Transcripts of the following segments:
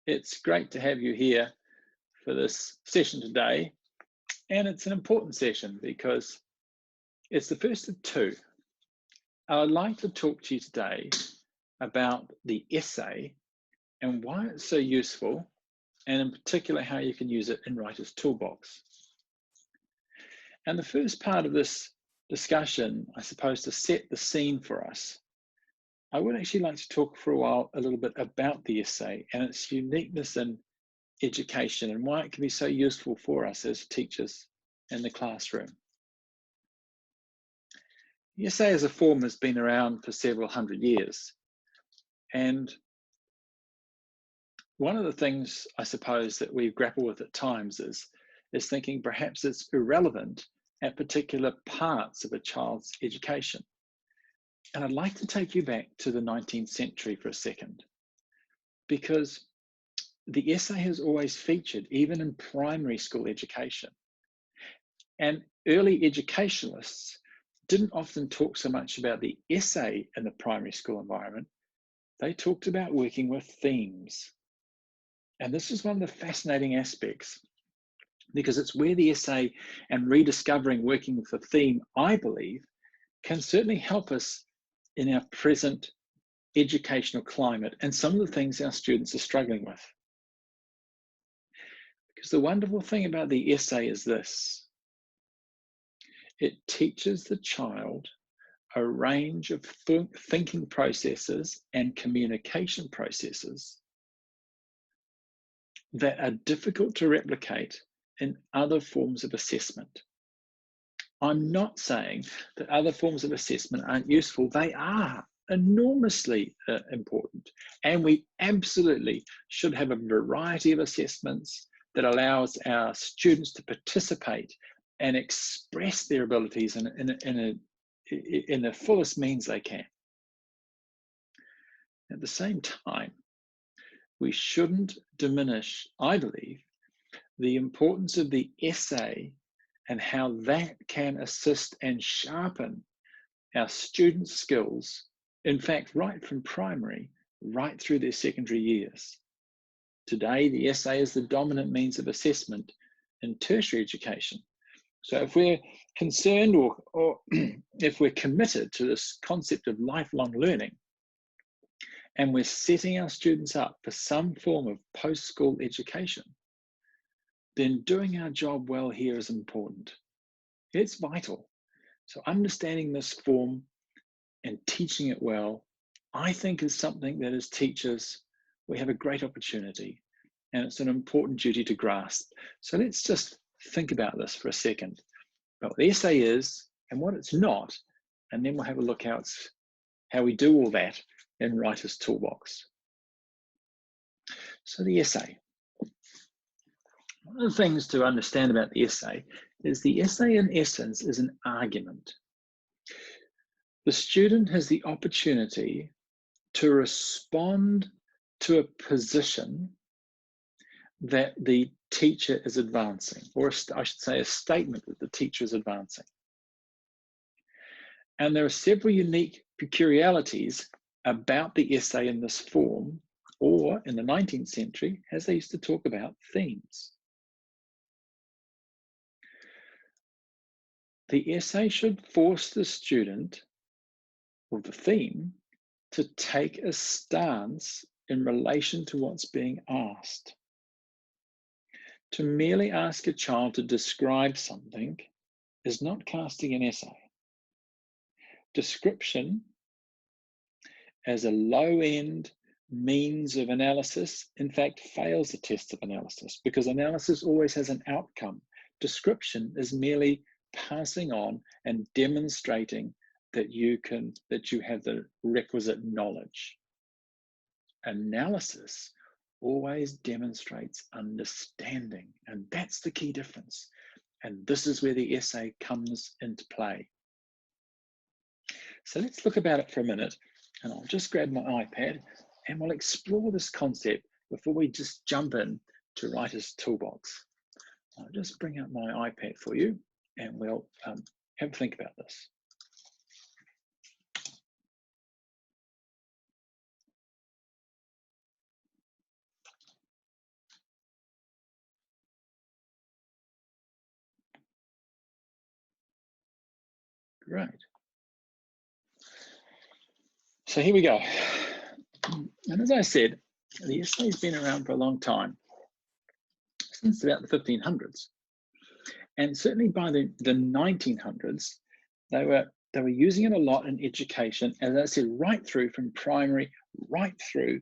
It's great to have you here for this session today. And it's an important session because it's the first of two. I'd like to talk to you today about the essay and why it's so useful, and in particular, how you can use it in Writer's Toolbox. And the first part of this discussion, I suppose, to set the scene for us, I would actually like to talk for a while a little bit about the essay and its uniqueness in education and why it can be so useful for us as teachers in the classroom. The essay as a form has been around for several hundred years. And one of the things I suppose that we grapple with at times is thinking perhaps it's irrelevant at particular parts of a child's education. And I'd like to take you back to the 19th century for a second, because the essay has always featured, even in primary school education. And early educationalists didn't often talk so much about the essay in the primary school environment. They talked about working with themes. And this is one of the fascinating aspects, because it's where the essay and rediscovering working with a theme, I believe, can certainly help us in our present educational climate and some of the things our students are struggling with. Because the wonderful thing about the essay is this: it teaches the child a range of thinking processes and communication processes that are difficult to replicate in other forms of assessment. I'm not saying that other forms of assessment aren't useful. They are enormously important. And we absolutely should have a variety of assessments that allows our students to participate and express their abilities in the fullest means they can. At the same time, we shouldn't diminish, I believe, the importance of the essay and how that can assist and sharpen our students' skills, in fact, right from primary, right through their secondary years. Today, the essay is the dominant means of assessment in tertiary education. So if we're concerned or if we're committed to this concept of lifelong learning, and we're setting our students up for some form of post-school education, then doing our job well here is important. It's vital. So understanding this form and teaching it well, I think, is something that as teachers, we have a great opportunity, and it's an important duty to grasp. So let's just think about this for a second, about what the essay is and what it's not, and then we'll have a look how we do all that in Writer's Toolbox. So the essay. One of the things to understand about the essay is the essay in essence is an argument. The student has the opportunity to respond to a position that the teacher is advancing, or I should say a statement that the teacher is advancing. And there are several unique peculiarities about the essay in this form, or in the 19th century, as they used to talk about themes. The essay should force the student, or the theme, to take a stance in relation to what's being asked. To merely ask a child to describe something is not casting an essay. Description as a low-end means of analysis, in fact, fails the test of analysis, because analysis always has an outcome. Description is merely passing on and demonstrating that you have the requisite knowledge. Analysis always demonstrates understanding, and that's the key difference. And this is where the essay comes into play. So let's look about it for a minute, and I'll just grab my iPad and we'll explore this concept before we just jump in to Writer's Toolbox. I'll just bring up my iPad for you and we'll have a think about this. Great. So here we go. And as I said, the essay's been around for a long time, since about the 1500s. And certainly by the 1900s, they were using it a lot in education, as I said, right through from primary, right through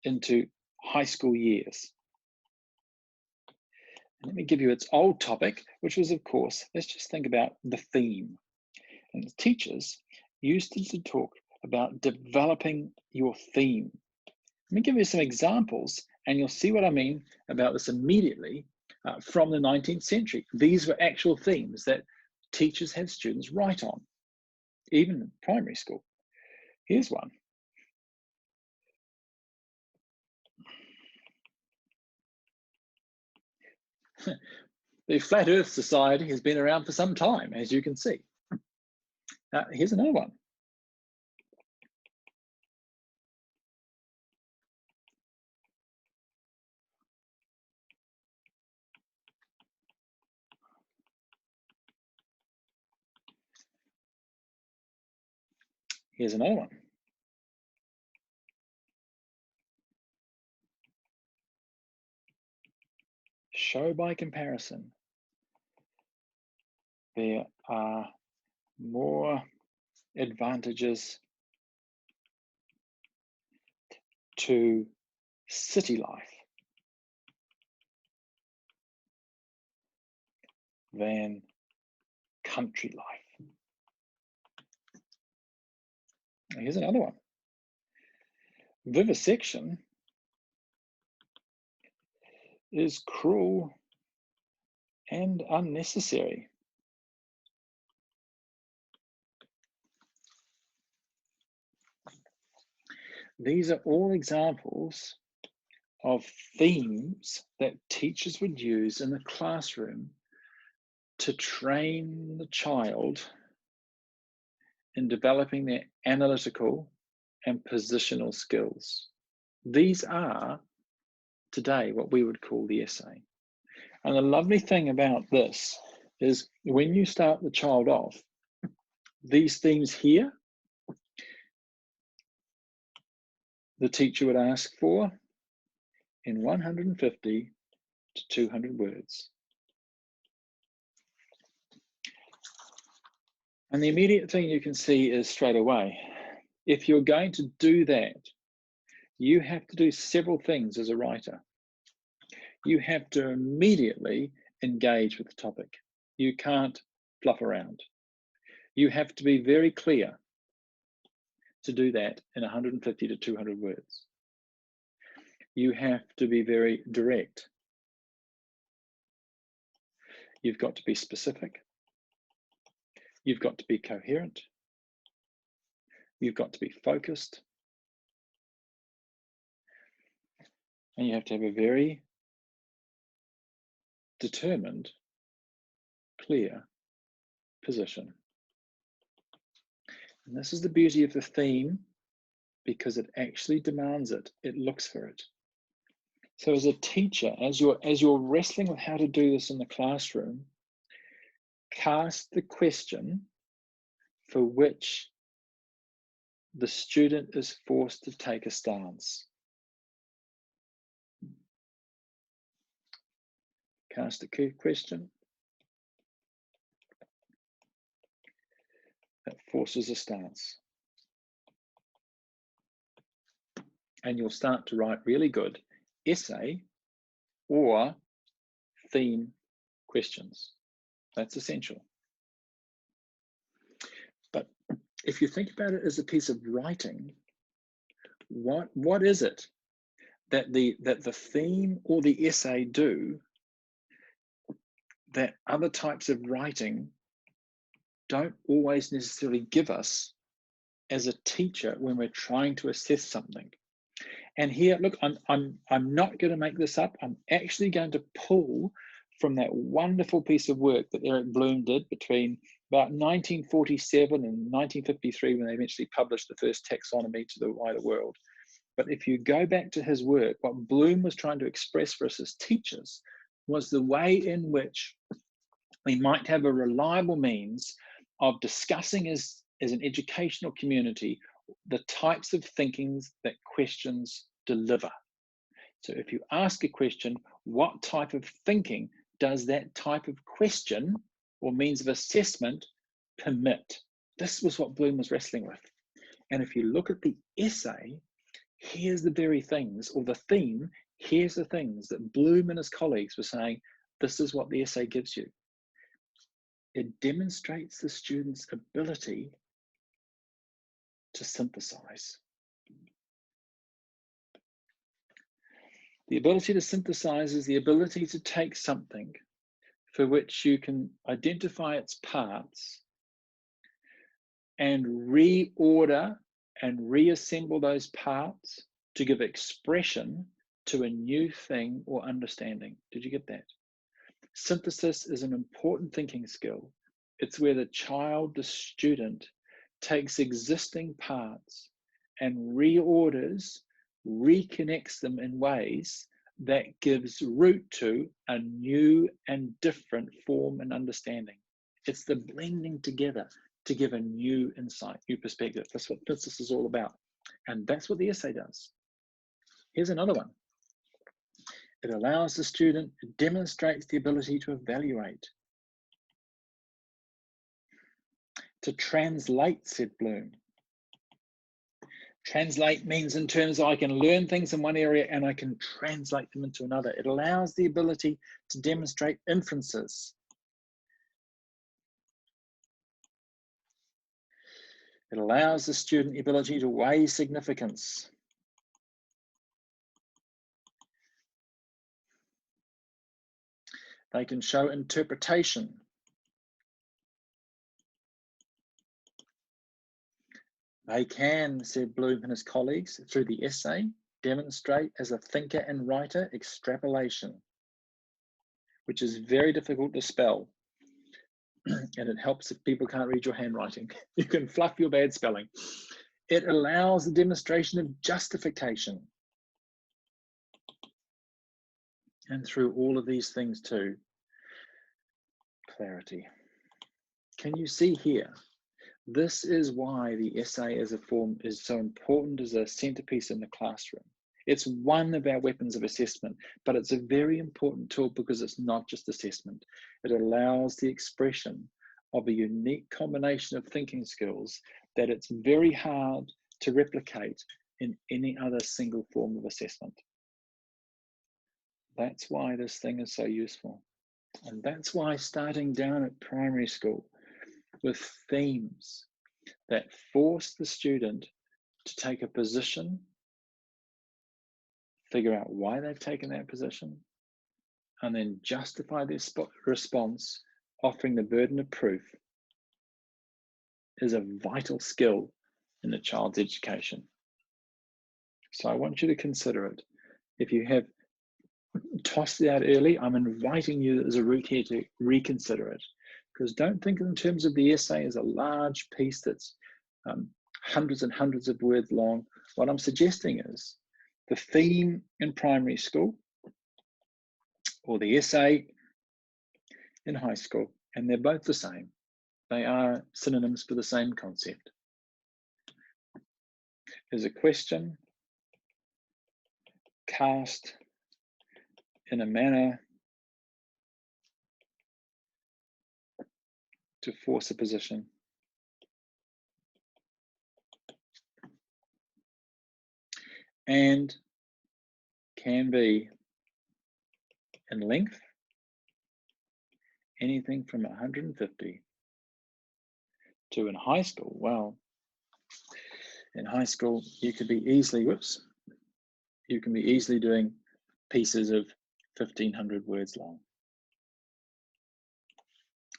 into high school years. And let me give you its old topic, which was, of course, let's just think about the theme. And the teachers used to talk about developing your theme. Let me give you some examples, and you'll see what I mean about this immediately from the 19th century. These were actual themes that teachers had students write on, even in primary school. Here's one. The Flat Earth Society has been around for some time, as you can see. Here's another one. Here's another one. Show by comparison. There are more advantages to city life than country life. Here's another one. Vivisection is cruel and unnecessary. These are all examples of themes that teachers would use in the classroom to train the child in developing their analytical and positional skills. These are today what we would call the essay. And the lovely thing about this is when you start the child off, these themes here, the teacher would ask for in 150 to 200 words. And the immediate thing you can see is straight away, if you're going to do that, you have to do several things as a writer. You have to immediately engage with the topic. You can't fluff around. You have to be very clear to do that in 150 to 200 words. You have to be very direct. You've got to be specific. You've got to be coherent. You've got to be focused. And you have to have a very determined, clear position. And this is the beauty of the theme, because it actually demands it. It looks for it. So as a teacher, as you're wrestling with how to do this in the classroom, cast the question for which the student is forced to take a stance. Cast a question that forces a stance. And you'll start to write really good essay or theme questions. That's essential. But if you think about it as a piece of writing, what is it that the theme or the essay do that other types of writing don't always necessarily give us as a teacher when we're trying to assess something? And here, look, I'm not going to make this up. I'm actually going to pull from that wonderful piece of work that Eric Bloom did between about 1947 and 1953, when they eventually published the first taxonomy to the wider world. But if you go back to his work, what Bloom was trying to express for us as teachers was the way in which we might have a reliable means of discussing as an educational community the types of thinkings that questions deliver. So if you ask a question, what type of thinking does that type of question or means of assessment permit? This was what Bloom was wrestling with. And if you look at the essay, here's the very things, or the theme, here's the things that Bloom and his colleagues were saying, this is what the essay gives you. It demonstrates the student's ability to synthesize. The ability to synthesize is the ability to take something for which you can identify its parts and reorder and reassemble those parts to give expression to a new thing or understanding. Did you get that? Synthesis is an important thinking skill. It's where the child, the student, takes existing parts and reorders, reconnects them in ways that gives root to a new and different form and understanding. It's the blending together to give a new insight, new perspective. That's what synthesis is all about. And that's what the essay does. Here's another one. It allows the student, it demonstrates the ability to evaluate. To translate, said Bloom. Translate means in terms of I can learn things in one area and I can translate them into another. It allows the ability to demonstrate inferences. It allows the student the ability to weigh significance. They can show interpretation. They can, said Bloom and his colleagues, through the essay, demonstrate as a thinker and writer extrapolation, which is very difficult to spell. And it helps if people can't read your handwriting. You can fluff your bad spelling. It allows the demonstration of justification. And through all of these things too, clarity. Can you see here? This is why the essay as a form is so important as a centerpiece in the classroom. It's one of our weapons of assessment, but it's a very important tool because it's not just assessment. It allows the expression of a unique combination of thinking skills that it's very hard to replicate in any other single form of assessment. That's why this thing is so useful. And that's why starting down at primary school with themes that force the student to take a position, figure out why they've taken that position, and then justify their response, offering the burden of proof, is a vital skill in a child's education. So I want you to consider it. If you have tossed it out early, I'm inviting you as a route here to reconsider it. Because don't think in terms of the essay as a large piece that's hundreds and hundreds of words long. What I'm suggesting is the theme in primary school or the essay in high school, and they're both the same. They are synonyms for the same concept. Is a question cast in a manner to force a position. And can be in length, anything from 150 to in high school. Well, in high school, you could be easily, you can be easily doing pieces of 1,500 words long.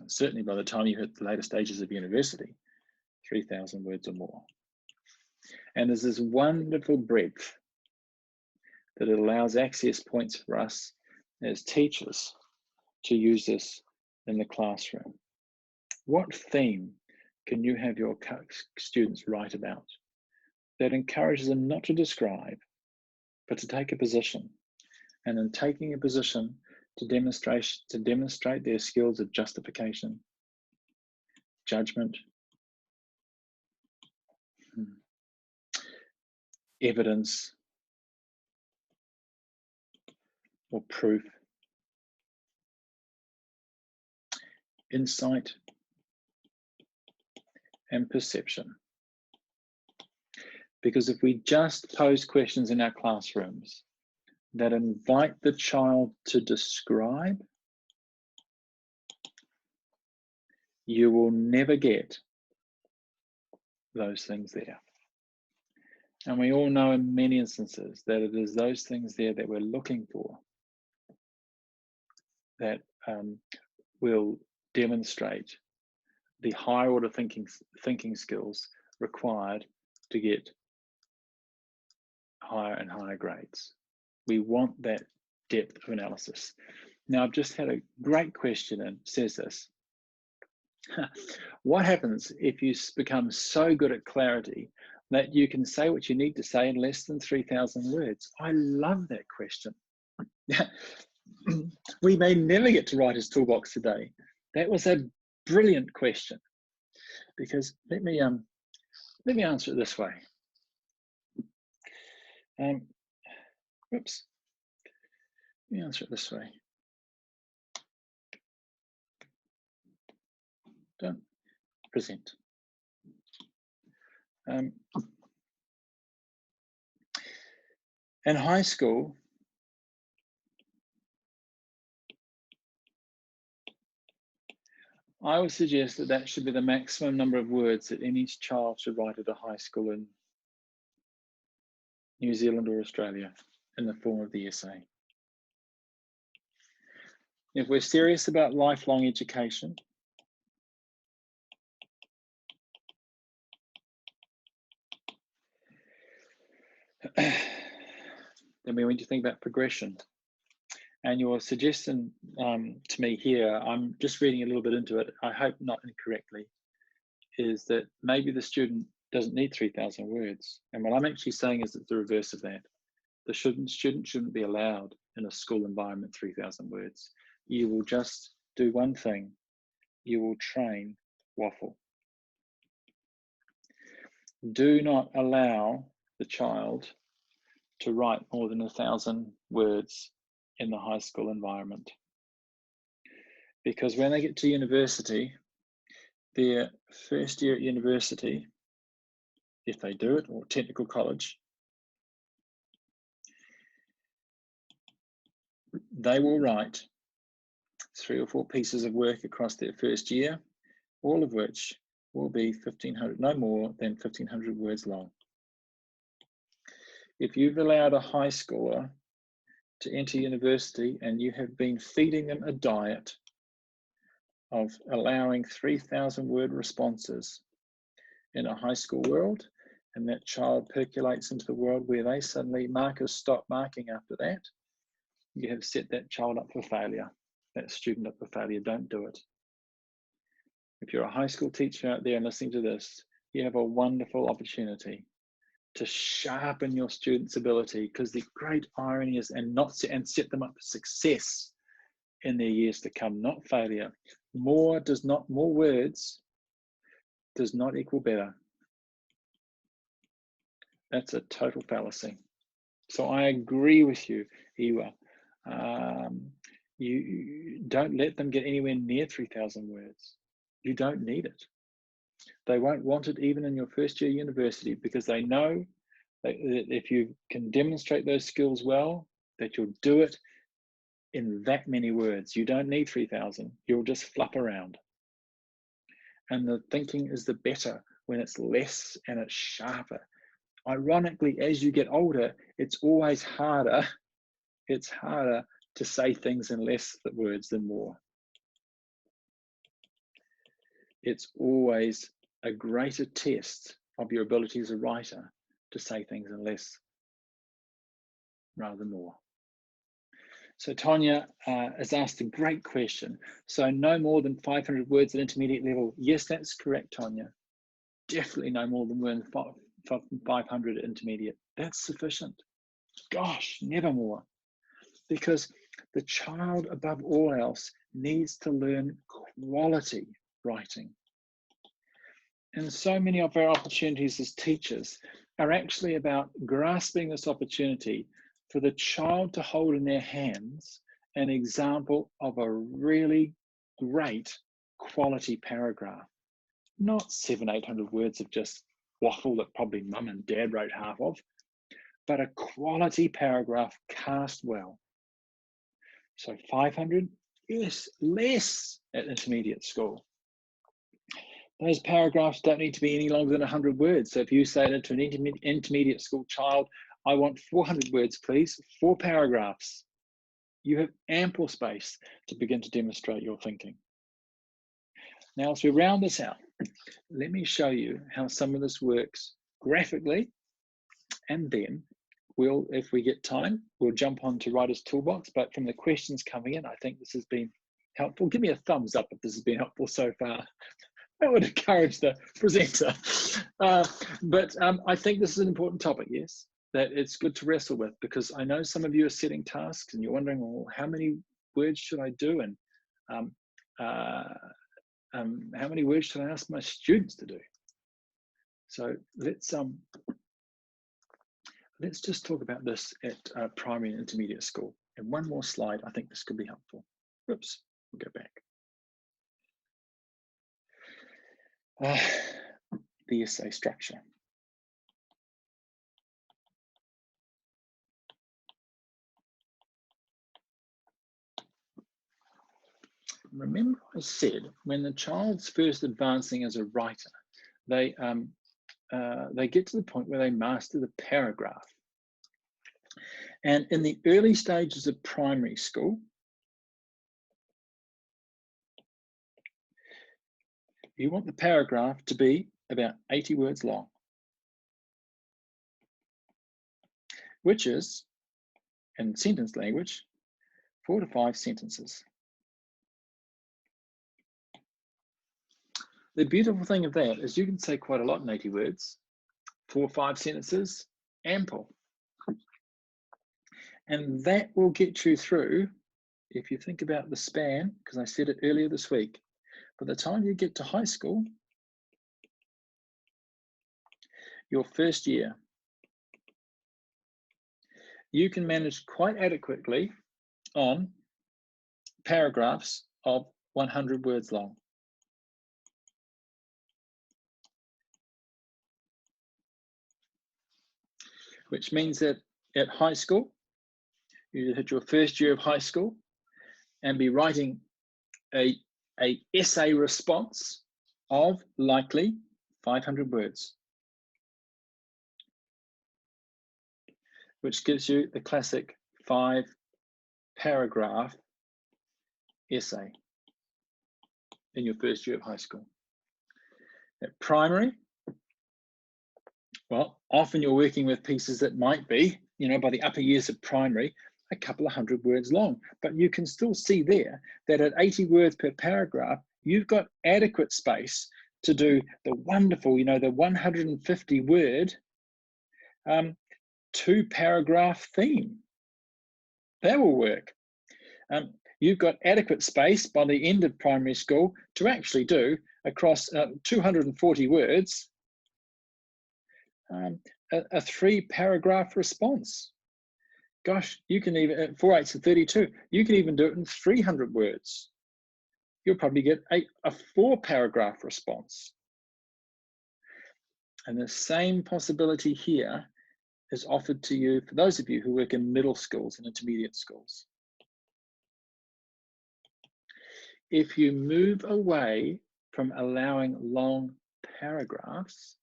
And certainly by the time you hit the later stages of university, 3,000 words or more. And there's this wonderful breadth that it allows access points for us as teachers to use this in the classroom. What theme can you have your students write about that encourages them not to describe, but to take a position, and in taking a position to demonstrate their skills of justification, judgment, evidence or proof, insight, and perception. Because if we just pose questions in our classrooms that invite the child to describe, you will never get those things there. And we all know in many instances that it is those things there that we're looking for that will demonstrate the higher order thinking skills required to get higher and higher grades. We want that depth of analysis. Now, I've just had a great question and says this. What happens if you become so good at clarity that you can say what you need to say in less than 3,000 words? I love that question. We may never get to Writer's Toolbox today. That was a brilliant question, because let me answer it this way. Oops. Let me answer it this way. Don't present. In high school, I would suggest that that should be the maximum number of words that any child should write at a high school in New Zealand or Australia in the form of the essay. If we're serious about lifelong education, then we need to think about progression. And your suggestion to me here, I'm just reading a little bit into it, I hope not incorrectly, is that maybe the student doesn't need 3,000 words. And what I'm actually saying is it's the reverse of that. The student shouldn't be allowed in a school environment 3,000 words. You will just do one thing. You will train waffle. Do not allow the child to write more than 1,000 words in the high school environment. Because when they get to university, their first year at university, if they do it, or technical college, they will write 3 or 4 pieces of work across their first year, all of which will be 1,500, no more than 1,500 words long. If you've allowed a high schooler to enter university and you have been feeding them a diet of allowing 3,000 word responses in a high school world, and that child percolates into the world where they suddenly markers stop marking after that, you have set that child up for failure, that student up for failure. Don't do it. If you're a high school teacher out there and listening to this, you have a wonderful opportunity to sharpen your students' ability, because the great irony is, and set them up for success in their years to come, not failure. More words does not equal better. That's a total fallacy. So I agree with you, Iwa. You don't let them get anywhere near 3,000 words. You don't need it. They won't want it even in your first year university, because they know that if you can demonstrate those skills well, that you'll do it in that many words. You don't need 3,000. You'll just flap around. And the thinking is the better when it's less and it's sharper. Ironically, as you get older, it's always harder. It's harder to say things in less words than more. It's always a greater test of your ability as a writer to say things in less rather than more. So Tonya has asked a great question. So no more than 500 words at intermediate level. Yes, that's correct, Tonya. Definitely no more than 500 at intermediate. That's sufficient. Gosh, never more. Because the child, above all else, needs to learn quality writing. And so many of our opportunities as teachers are actually about grasping this opportunity for the child to hold in their hands an example of a really great quality paragraph, not 700-800 words of just waffle that probably mum and dad wrote half of, but a quality paragraph cast well. So 500, yes, less at intermediate school. Those paragraphs don't need to be any longer than 100 words. So if you say to an intermediate school child, I want 400 words, please, 4 paragraphs, you have ample space to begin to demonstrate your thinking. Now, as we round this out, let me show you how some of this works graphically, and then we'll, if we get time, we'll jump on to Writer's Toolbox. But from the questions coming in, I think this has been helpful. Give me a thumbs up if this has been helpful so far. That would encourage the presenter. But I think this is an important topic, yes, that it's good to wrestle with, because I know some of you are setting tasks and you're wondering, well, how many words should I do? And how many words should I ask my students to do? So let's just talk about this at primary and intermediate school. And one more slide, I think this could be helpful. Oops, we'll go back. The essay structure. Remember I said when the child's first advancing as a writer, they get to the point where they master the paragraph. And in the early stages of primary school, you want the paragraph to be about 80 words long, which is, in sentence language, 4 to 5 sentences. The beautiful thing of that is you can say quite a lot in 80 words, 4 or 5 sentences, ample. And that will get you through, if you think about the span, because I said it earlier this week, by the time you get to high school, your first year, you can manage quite adequately on paragraphs of 100 words long. Which means that at high school, you hit your first year of high school and be writing a essay response of likely 500 words, which gives you the classic 5-paragraph essay in your first year of high school. At primary, well, often you're working with pieces that might be, you know, by the upper years of primary, a couple of 100 words long, but you can still see there that at 80 words per paragraph, you've got adequate space to do the wonderful, you know, the 150 word 2-paragraph theme. That will work. You've got adequate space by the end of primary school to actually do across 240 words, a 3-paragraph response. Gosh, you can even, at 4 8s of 32, you can even do it in 300 words. You'll probably get a 4-paragraph response. And the same possibility here is offered to you for those of you who work in middle schools and intermediate schools. If you move away from allowing long paragraphs,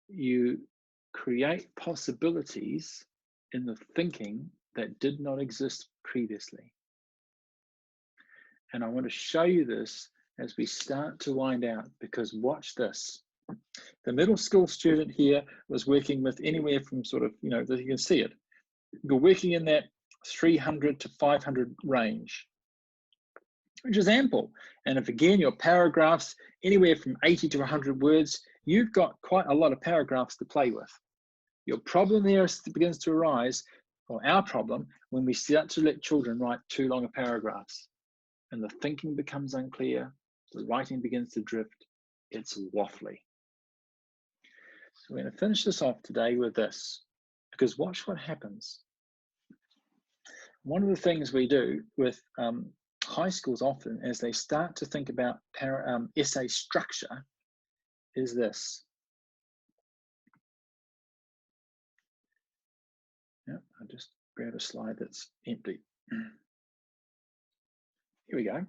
you create possibilities in the thinking that did not exist previously. And I want to show you this as we start to wind out, because watch this. The middle school student here was working with anywhere from sort of, you know, you can see it. You're working in that 300 to 500 range, which is ample. And if again, your paragraphs, anywhere from 80 to 100 words, you've got quite a lot of paragraphs to play with. Your problem there begins to arise, or our problem, when we start to let children write too long paragraphs and the thinking becomes unclear, the writing begins to drift, It's waffly. So we're going to finish this off today with this, because watch what happens. One of the things we do with high schools often as they start to think about essay structure is this. Yeah, I'll just grab a slide that's empty. Here we go.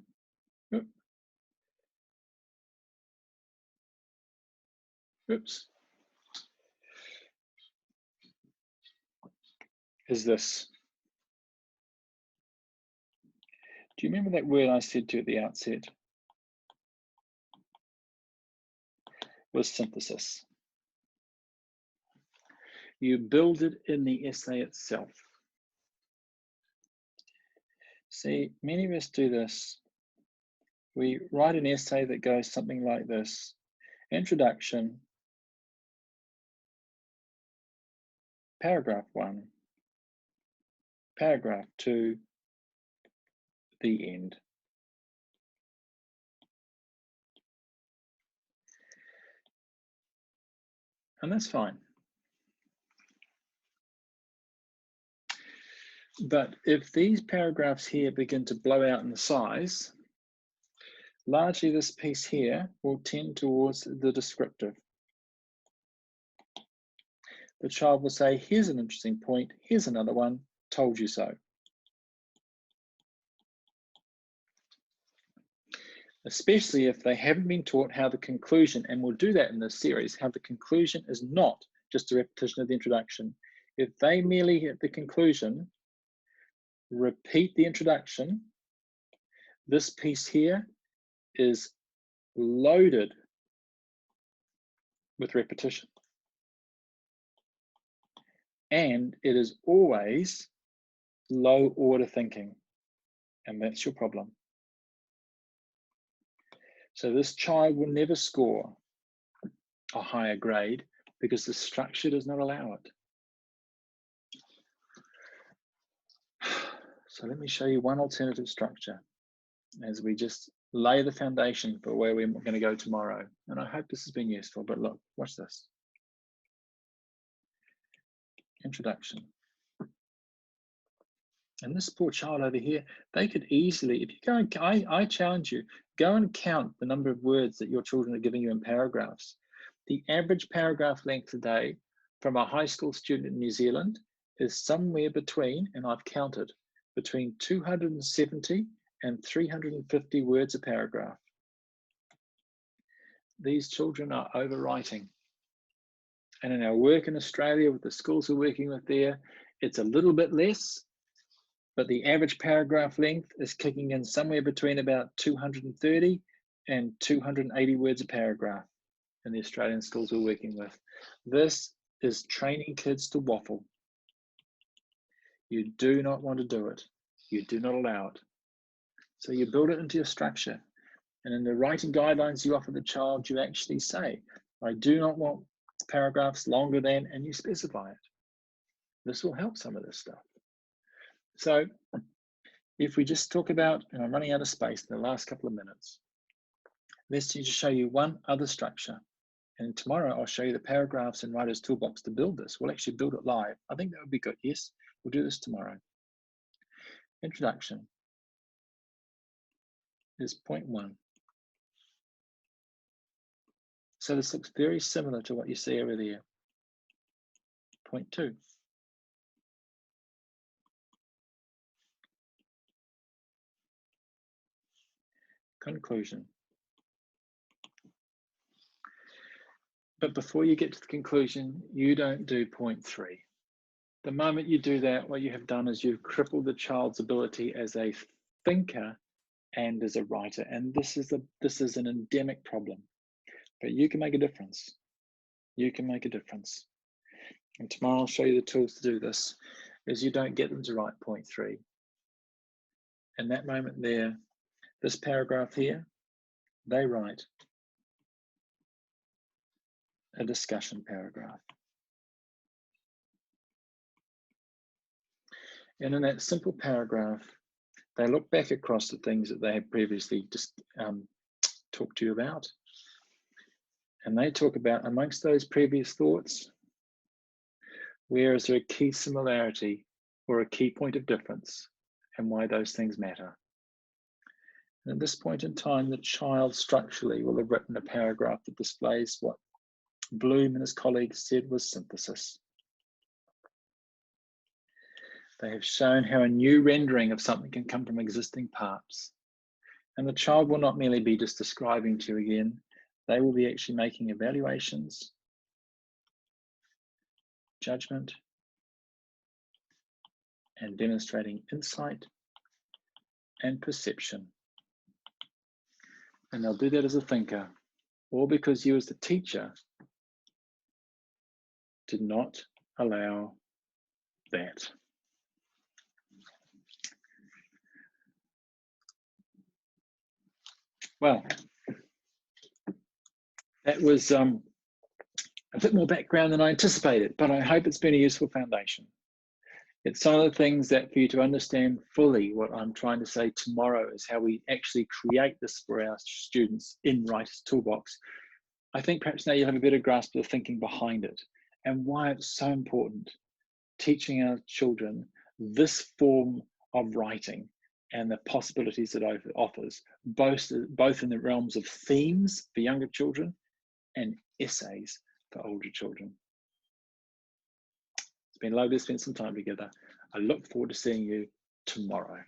Oops. Is this. Do you remember that word I said to you at the outset? Was synthesis. You build it in the essay itself. See, many of us do this. We write an essay that goes something like this. Introduction, paragraph 1, paragraph 2, the end. And that's fine. But if these paragraphs here begin to blow out in size, largely this piece here will tend towards the descriptive. The child will say, here's an interesting point, here's another one, told you so. Especially if they haven't been taught how the conclusion, and we'll do that in this series, how the conclusion is not just a repetition of the introduction. If they merely hit the conclusion, repeat the introduction, this piece here is loaded with repetition. And it is always low order thinking, and that's your problem. So this child will never score a higher grade because the structure does not allow it. So let me show you one alternative structure as we just lay the foundation for where we're going to go tomorrow. And I hope this has been useful, but look, watch this. Introduction. And this poor child over here, they could easily, if you go and, I challenge you, go and count the number of words that your children are giving you in paragraphs. The average paragraph length today from a high school student in New Zealand is somewhere between, and I've counted, between 270 and 350 words a paragraph. These children are overwriting. And in our work in Australia with the schools we're working with there, it's a little bit less, but the average paragraph length is kicking in somewhere between about 230 and 280 words a paragraph in the Australian schools we're working with. This is training kids to waffle. You do not want to do it. You do not allow it. So you build it into your structure. And in the writing guidelines you offer the child, you actually say, I do not want paragraphs longer than, and you specify it. This will help some of this stuff. So if we just talk about, and I'm running out of space in the last couple of minutes, let's just show you one other structure. And tomorrow I'll show you the paragraphs in Writer's Toolbox to build this. We'll actually build it live. I think that would be good. Yes, we'll do this tomorrow. Introduction is point 1. So this looks very similar to what you see over there. Point 2. Conclusion. But before you get to the conclusion, you don't do point 3. The moment you do that, what you have done is you've crippled the child's ability as a thinker and as a writer. And this is an endemic problem. But you can make a difference. You can make a difference. And tomorrow I'll show you the tools to do this, is you don't get them to write point 3. In that moment there, this paragraph here, they write a discussion paragraph. And in that simple paragraph, they look back across the things that they had previously just talked to you about. And they talk about, amongst those previous thoughts, where is there a key similarity or a key point of difference, and why those things matter. And at this point in time, the child structurally will have written a paragraph that displays what Bloom and his colleagues said was synthesis. They have shown how a new rendering of something can come from existing parts. And the child will not merely be just describing to you again, they will be actually making evaluations, judgment, and demonstrating insight and perception. And they'll do that as a thinker, all because you as the teacher did not allow that. Well, that was a bit more background than I anticipated, but I hope it's been a useful foundation. It's some of the things that for you to understand fully what I'm trying to say tomorrow is how we actually create this for our students in Writer's Toolbox. I think perhaps now you'll have a better grasp of the thinking behind it and why it's so important teaching our children this form of writing and the possibilities it offers, both in the realms of themes for younger children and essays for older children. It's been lovely to spend some time together. I look forward to seeing you tomorrow.